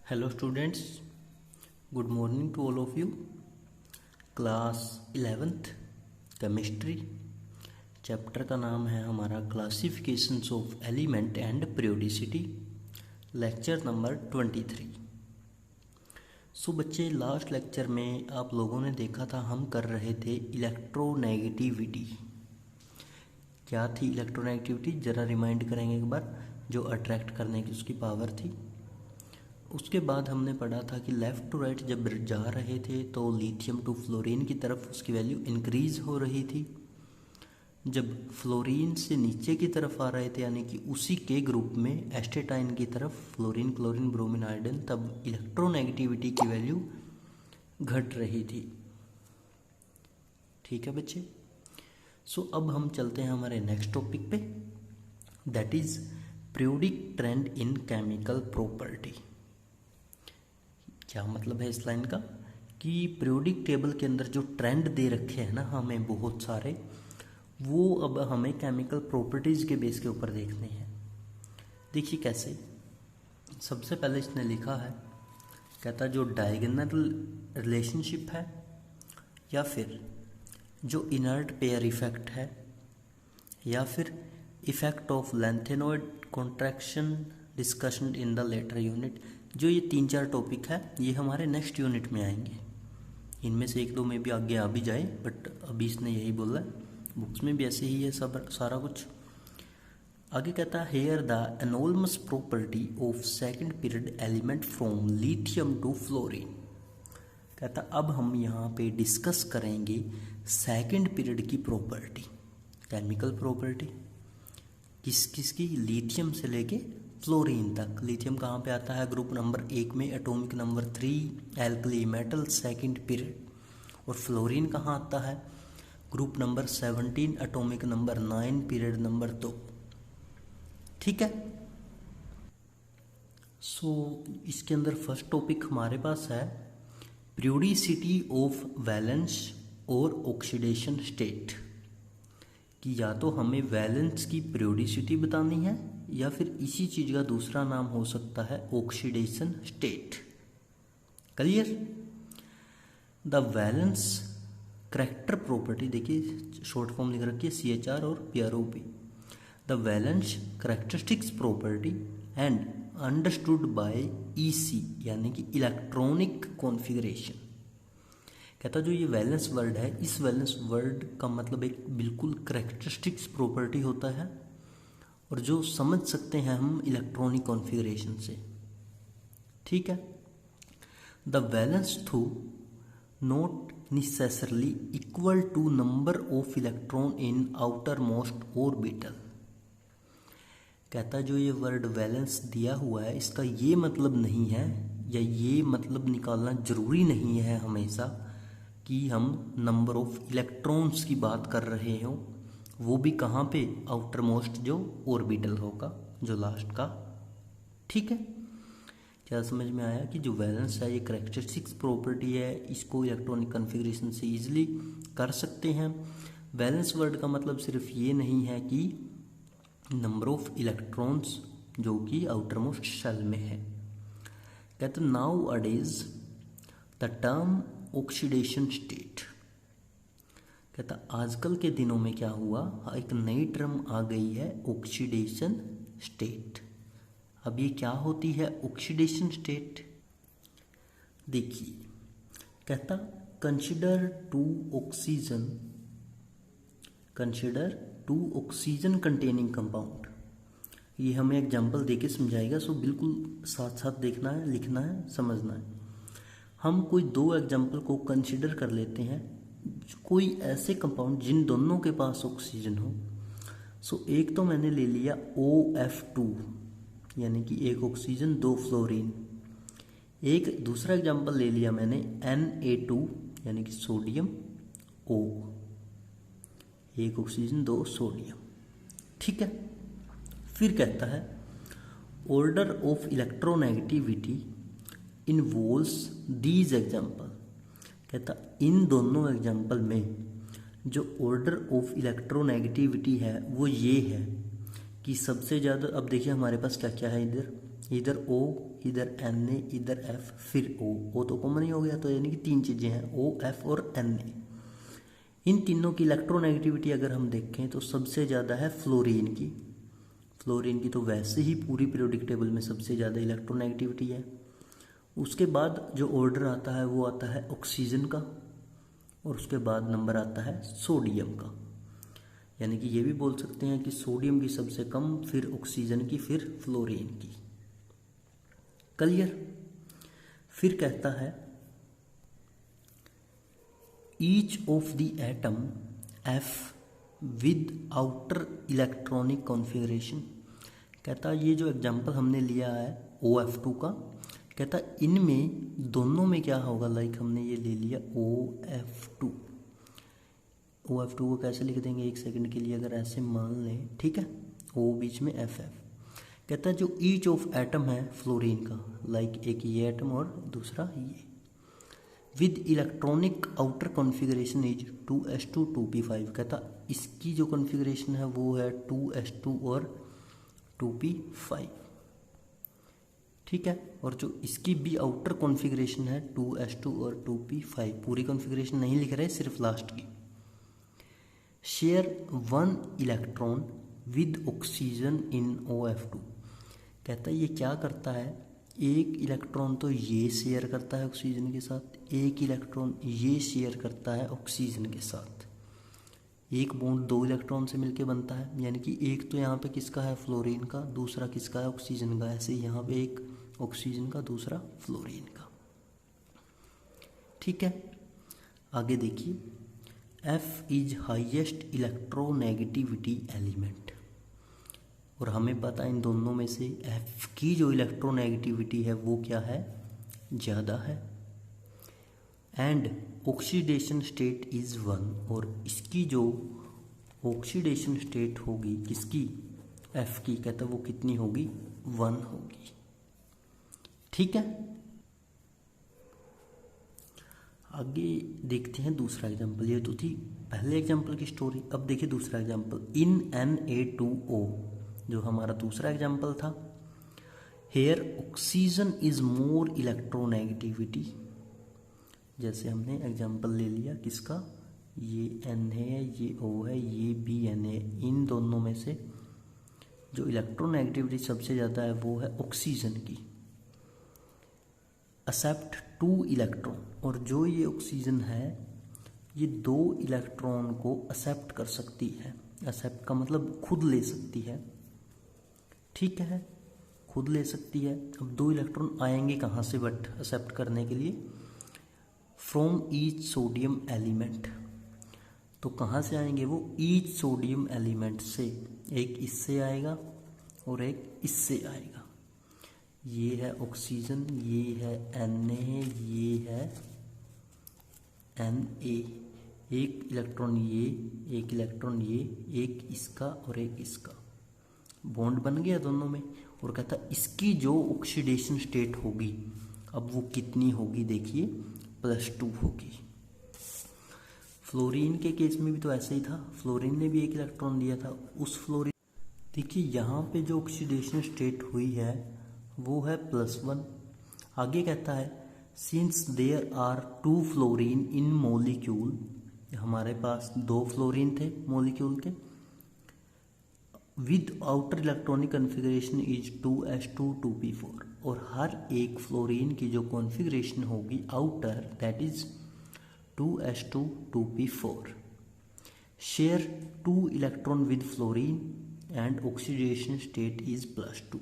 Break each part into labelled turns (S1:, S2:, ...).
S1: Hello students, good morning to all of you. Class 11th chemistry, chapter का नाम है हमारा classifications of element and periodicity, lecture number 23। सो बच्चे, last lecture में आप लोगों ने देखा था हम कर रहे थे इलेक्ट्रोनेगेटिविटी। क्या थी इलेक्ट्रोनेगेटिविटी, ज़रा रिमाइंड करेंगे एक बार। जो अट्रैक्ट करने की उसकी पावर थी। उसके बाद हमने पढ़ा था कि लेफ़्ट टू राइट जब जा रहे थे तो लिथियम टू फ्लोरीन की तरफ उसकी वैल्यू इंक्रीज़ हो रही थी। जब फ्लोरीन से नीचे की तरफ आ रहे थे, यानी कि उसी के ग्रुप में एस्टेटाइन की तरफ फ्लोरीन, क्लोरीन, ब्रोमीन, आयोडीन, तब इलेक्ट्रोनेगेटिविटी की वैल्यू घट रही थी। ठीक है बच्चे। सो अब हम चलते हैं हमारे नेक्स्ट टॉपिक पे, that is periodic trend in chemical property. क्या मतलब है इस लाइन का कि पीरियोडिक टेबल के अंदर जो ट्रेंड दे रखे हैं ना हमें बहुत सारे, वो अब हमें केमिकल प्रॉपर्टीज़ के बेस के ऊपर देखने हैं। देखिए कैसे। सबसे पहले इसने लिखा है, कहता जो डायगोनल रिलेशनशिप है या फिर जो इनर्ट पेयर इफेक्ट है या फिर effect of lanthanoid contraction discussion in the later unit, जो ये 3-4 टॉपिक है ये हमारे नेक्स्ट यूनिट में आएंगे। इनमें से 1-2 में भी आगे आ भी जाए, बट अभी इसने यही बोला है, बुक्स में भी ऐसे ही है सब सारा कुछ। आगे कहता है here the enormous property of second period element from lithium to fluorine. कहता अब हम यहाँ पे डिस्कस करेंगे सेकंड पीरियड की प्रॉपर्टी, केमिकल प्रॉपर्टी किस किस की, लिथियम से लेके फ्लोरीन तक। लिथियम कहाँ पे आता है? ग्रुप नंबर 1 में, atomic number 3, alkali metal, second period. और फ्लोरीन कहाँ आता है? Group number 17, atomic number 9, period number 2। ठीक है। सो इसके अंदर फर्स्ट टॉपिक हमारे पास है पीरियोडिसिटी ऑफ वैलेंस और ऑक्सीडेशन स्टेट, कि या तो हमें वैलेंस की पीरियोडिसिटी बतानी है या फिर इसी चीज़ का दूसरा नाम हो सकता है oxidation state. Clear? The valence character property, देखिए शॉर्ट फॉर्म लिख रखी है CHR और PROP। The valence characteristics property and understood by EC, यानी कि इलेक्ट्रॉनिक कॉन्फ़िगरेशन। कहता जो ये वैलेंस वर्ड है, इस वैलेंस वर्ड का मतलब एक बिल्कुल करैक्टरिस्टिक्स प्रॉपर्टी होता है, और जो समझ सकते हैं हम इलेक्ट्रॉनिक कॉन्फ़िगरेशन से। ठीक है। The valence through not necessarily equal to number of electron in outer most orbital. कहता जो ये वर्ड वैलेंस दिया हुआ है, इसका ये मतलब नहीं है या ये मतलब निकालना जरूरी नहीं है हमेशा कि हम नंबर ऑफ इलेक्ट्रॉन्स की बात कर रहे हो, वो भी कहाँ पे? आउटर मोस्ट जो ऑर्बिटल होगा, जो लास्ट का। ठीक है। क्या समझ में आया कि जो वैलेंस है ये करैक्टरिस्टिक्स प्रॉपर्टी है, इसको इलेक्ट्रॉनिक कॉन्फ़िगरेशन से इजीली कर सकते हैं। वैलेंस वर्ड का मतलब सिर्फ ये नहीं है कि नंबर ऑफ इलेक्ट्रॉन्स जो कि आउटर मोस्ट शेल में है। कहते नाउ अडेज द टर्म ऑक्सीडेशन स्टेट। कहता आजकल के दिनों में क्या हुआ, एक नई टर्म आ गई है ऑक्सीडेशन स्टेट। अब ये क्या होती है ऑक्सीडेशन स्टेट? देखिए, कहता consider two oxygen containing compound. ये हमें एग्जांपल देके समझाएगा, सो बिल्कुल साथ साथ देखना है, लिखना है, समझना है। हम कोई 2 एग्जांपल को कंसीडर कर लेते हैं, कोई ऐसे कंपाउंड जिन दोनों के पास ऑक्सीजन हो। सो एक तो मैंने ले लिया OF2, यानी कि 1 ऑक्सीजन 2 फ्लोरीन। एक दूसरा एग्जांपल ले लिया मैंने Na2, यानी कि सोडियम O, 1 ऑक्सीजन 2 सोडियम। ठीक है। फिर कहता है order of electronegativity involves these example. कहता इन दोनों एग्जांपल में जो ऑर्डर ऑफ इलेक्ट्रोनेगेटिविटी है वो ये है कि सबसे ज़्यादा, अब देखिए हमारे पास क्या क्या है इधर, इधर O, इधर Na, इधर F, फिर O तो कॉमन ही हो गया, तो यानी कि 3 चीज़ें हैं O, F और Na। इन तीनों की इलेक्ट्रोनेगेटिविटी अगर हम देखें तो सबसे ज़्यादा है फ्लोरीन की। फ्लोरीन की तो वैसे ही पूरी पीरियोडिक टेबल में सबसे ज़्यादा इलेक्ट्रोनेगेटिविटी है। उसके बाद जो ऑर्डर आता है वो आता है ऑक्सीजन का, और उसके बाद नंबर आता है सोडियम का। यानी कि ये भी बोल सकते हैं कि सोडियम की सबसे कम, फिर ऑक्सीजन की, फिर फ्लोरीन की। क्लियर। फिर कहता है each of the atom F with outer electronic configuration. कहता है ये जो एग्जांपल हमने लिया है OF2 का, कहता है इनमें दोनों में क्या होगा, लाइक हमने ये ले लिया OF2 को कैसे लिख देंगे, एक सेकंड के लिए अगर ऐसे मान लें, ठीक है, O बीच में FF। कहता है जो ईच ऑफ एटम है फ्लोरीन का, लाइक एक ये एटम और दूसरा ये, with electronic outer configuration is 2s2 2p5। कहता इसकी जो कॉन्फ़िगरेशन है वो है 2s2 और 2p5, ठीक है। और जो इसकी भी आउटर कॉन्फ़िगरेशन है 2s2 और 2p5, पूरी कॉन्फ़िगरेशन नहीं लिख रहे, सिर्फ लास्ट की। Share 1 electron with oxygen in OF2। कहता है ये क्या करता है, एक इलेक्ट्रॉन तो ये शेयर करता है ऑक्सीजन के साथ, एक इलेक्ट्रॉन ये शेयर करता है ऑक्सीजन के साथ। एक बॉन्ड 2 इलेक्ट्रॉन से मिलके बनता है, यानी कि एक तो यहाँ पे किसका है, फ्लोरीन का, दूसरा किसका है, ऑक्सीजन का। ऐसे यहाँ पे एक ऑक्सीजन का, दूसरा फ्लोरीन का, ठीक है। आगे देखिए, F is highest electronegativity element, और हमें पता है इन दोनों में से F की जो इलेक्ट्रोनेगेटिविटी है वो क्या है, ज़्यादा है। एंड ऑक्सीडेशन स्टेट इज़ 1, और इसकी जो ऑक्सीडेशन स्टेट होगी किसकी, F की, कहता है वो कितनी होगी, 1 होगी, ठीक है। आगे देखते हैं दूसरा एग्जाम्पल। ये तो थी पहले एग्जाम्पल की स्टोरी। अब देखिए दूसरा एग्जाम्पल, इन Na2O, जो हमारा दूसरा एग्जाम्पल था। Here oxygen is more electronegativity, जैसे हमने एग्जाम्पल ले लिया किसका, ये N है, ये O है, ये भी N है। इन दोनों में से जो इलेक्ट्रोनेगेटिविटी सबसे ज़्यादा है वो है ऑक्सीजन की। एक्सेप्ट 2 इलेक्ट्रॉन, और जो ये ऑक्सीजन है ये 2 इलेक्ट्रॉन को एक्सेप्ट कर सकती है। एक्सेप्ट का मतलब खुद ले सकती है, ठीक है, खुद ले सकती है। अब 2 इलेक्ट्रॉन आएंगे कहाँ से बट एक्सेप्ट करने के लिए, फ्रॉम ईच सोडियम एलिमेंट। तो कहाँ से आएंगे वो, ईच सोडियम एलिमेंट से, एक इससे आएगा और एक इससे आएगा। ये है ऑक्सीजन, ये है Na, ये है Na। एक इलेक्ट्रॉन ये, एक इलेक्ट्रॉन ये, एक इसका और एक इसका, बॉन्ड बन गया दोनों में। और कहता इसकी जो ऑक्सीडेशन स्टेट होगी अब वो कितनी होगी, देखिए +2 होगी। फ्लोरीन के केस में भी तो ऐसा ही था, फ्लोरीन ने भी एक इलेक्ट्रॉन दिया था, उस फ्लोरीन, देखिए यहाँ पे जो ऑक्सीडेशन स्टेट हुई है वो है +1। आगे कहता है since there are 2 fluorine in molecule, हमारे पास 2 फ्लोरीन थे मोलिक्यूल के, with outer electronic configuration is 2s2 2p4, और हर एक फ्लोरीन की जो कॉन्फ़िगरेशन होगी outer, that is 2s2 2p4, share 2 electron with fluorine and oxidation state is +2।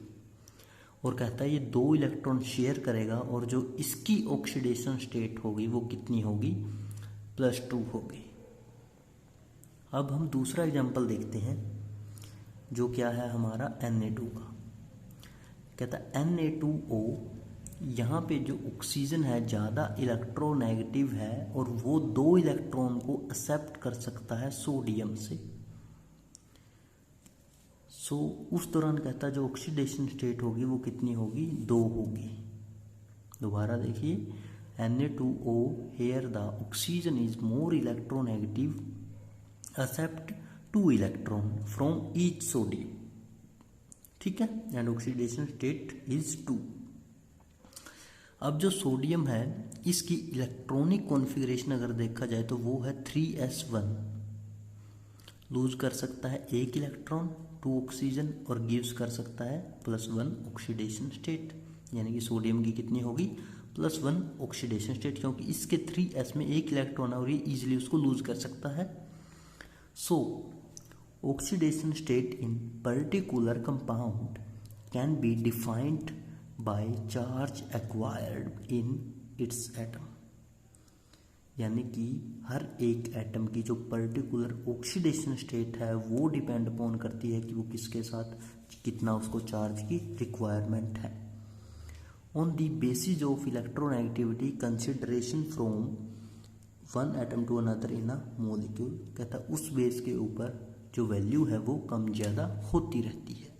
S1: और कहता है ये 2 इलेक्ट्रॉन शेयर करेगा और जो इसकी ऑक्सीडेशन स्टेट होगी वो कितनी होगी, +2 होगी। अब हम दूसरा एग्जांपल देखते हैं जो क्या है हमारा Na2 का। कहता है Na2O, यहाँ पे जो ऑक्सीजन है ज़्यादा इलेक्ट्रोनेगेटिव है और वो 2 इलेक्ट्रॉन को एक्सेप्ट कर सकता है सोडियम से। उस दौरान कहता है जो ऑक्सीडेशन स्टेट होगी वो कितनी होगी, 2 होगी। दोबारा देखिए, Na2O, here the oxygen is more electronegative, accept 2 electron from each sodium, ठीक है, एंड ऑक्सीडेशन स्टेट इज 2। अब जो सोडियम है इसकी इलेक्ट्रॉनिक कॉन्फ़िगरेशन अगर देखा जाए तो वो है 3s1, लूज कर सकता है एक इलेक्ट्रॉन 2 ऑक्सीजन और गिव्स कर सकता है +1 ऑक्सीडेशन स्टेट, यानी कि सोडियम की कितनी होगी +1 ऑक्सीडेशन स्टेट, क्योंकि इसके 3s में एक इलेक्ट्रॉन है और ये इजीली उसको लूज कर सकता है। सो oxidation state in particular compound can be defined by charge acquired in its atom, यानी कि हर एक एटम की जो पर्टिकुलर ऑक्सीडेशन स्टेट है वो डिपेंड अपॉन करती है कि वो किसके साथ कितना उसको चार्ज की रिक्वायरमेंट है। On the basis of electronegativity consideration from one atom to another in a molecule, कहता है उस बेस के ऊपर जो वैल्यू है वो कम ज़्यादा होती रहती है।